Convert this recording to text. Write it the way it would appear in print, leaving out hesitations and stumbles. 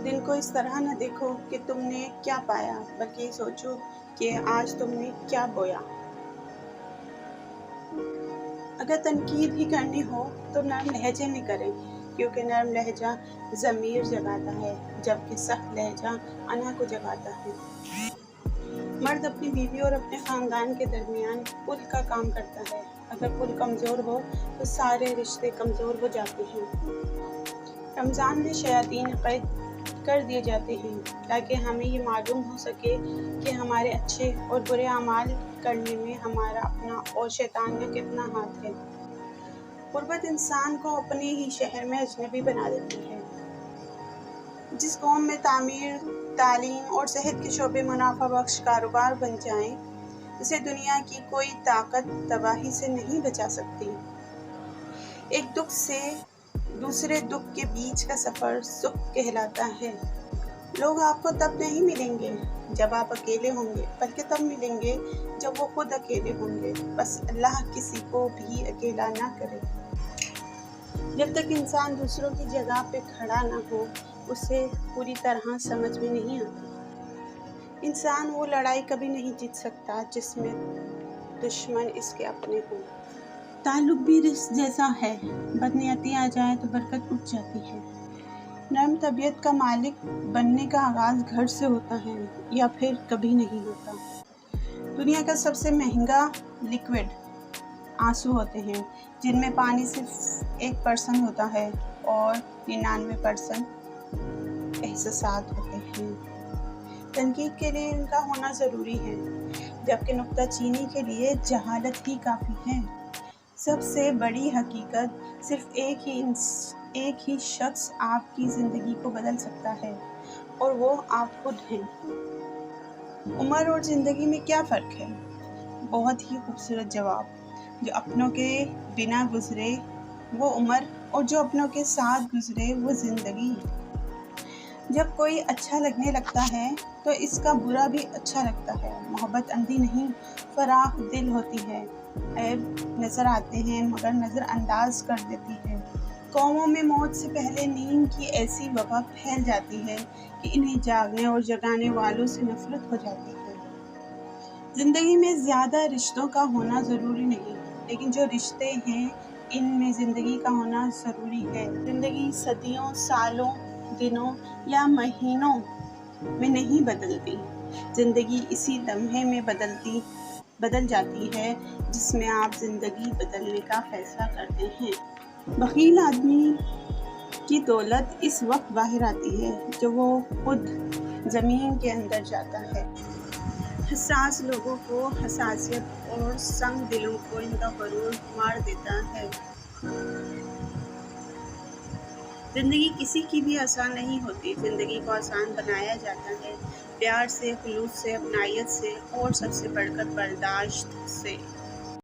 दिन को इस तरह न देखो कि तुमने क्या पाया, बल्कि सोचो कि आज तुमने क्या बोया। अगर तनकीद ही करनी हो तो नरम लहजे में करें, क्योंकि नरम लहजा ज़मीर जगाता है, जबकि सख्त लहजा अना को जगाता है। मर्द अपनी बीवी और अपने ख़ानदान के दरमियान पुल का काम करता है। अगर पुल कमज़ोर हो तो सारे रिश्ते कमज़ोर हो जाते हैं। रमज़ान में शयातीन कैद कर दिए जाते हैं ताकि हमें ये मालूम हो सके कि हमारे अच्छे और बुरे अमाल करने में हमारा अपना और शैतान का कितना हाथ है। गुर्बत इंसान को अपने ही शहर में अजनबी बना देती है। जिस कौम में तामीर, तालीम और सेहत के शोबे मुनाफा बख्श कारोबार बन जाएं, उसे दुनिया की कोई ताकत तबाही से नहीं बचा सकती। एक दुख से दूसरे दुख के बीच का सफ़र सुख कहलाता है। लोग आपको तब नहीं मिलेंगे जब आप अकेले होंगे, बल्कि तब मिलेंगे जब वो खुद अकेले होंगे। बस अल्लाह किसी को भी अकेला ना करे। जब तक इंसान दूसरों की जगह पे खड़ा ना हो, उसे पूरी तरह समझ में नहीं आती। इंसान वो लड़ाई कभी नहीं जीत सकता जिसमें दुश्मन इसके अपने हों। ताल्लुक भी रिस्क जैसा है, बदनियती आ जाए तो बरकत उठ जाती है। नरम तबीयत का मालिक बनने का आगाज़ घर से होता है, या फिर कभी नहीं होता। दुनिया का सबसे महंगा लिक्विड आंसू होते हैं, जिनमें पानी सिर्फ 1% होता है और 99% एहसासात होते हैं। तनकीद के लिए इनका होना ज़रूरी है, जबकि नुक्ताचीनी के लिए जहालत ही काफ़ी है। सबसे बड़ी हकीकत सिर्फ एक ही शख्स आपकी ज़िंदगी को बदल सकता है, और वो आप खुद हैं। उम्र और ज़िंदगी में क्या फ़र्क है? बहुत ही खूबसूरत जवाब। जो अपनों के बिना गुजरे वो उम्र, और जो अपनों के साथ गुजरे वो ज़िंदगी। जब कोई अच्छा लगने लगता है तो इसका बुरा भी अच्छा लगता है। मोहब्बत अंधी नहीं, फराख दिल होती है। ऐब नज़र आते हैं मगर नज़रअंदाज कर देती है। कौमों में मौत से पहले नींद की ऐसी वबा फैल जाती है कि इन्हें जागने और जगाने वालों से नफरत हो जाती है। ज़िंदगी में ज़्यादा रिश्तों का होना ज़रूरी नहीं, लेकिन जो रिश्ते हैं इनमें ज़िंदगी का होना ज़रूरी है। ज़िंदगी सदियों, सालों, दिनों या महीनों में नहीं बदलती। ज़िंदगी इसी लम्हे में बदल जाती है जिसमें आप ज़िंदगी बदलने का फैसला करते हैं। बखील आदमी की दौलत इस वक्त बाहर आती है जब वो खुद ज़मीन के अंदर जाता है। हसास लोगों को हसासियत और संग दिलों को इनका गरूर मार देता है। ज़िंदगी किसी की भी आसान नहीं होती। ज़िंदगी को आसान बनाया जाता है प्यार से, खुलूस से, अपनायत से और सबसे बढ़कर बर्दाश्त से।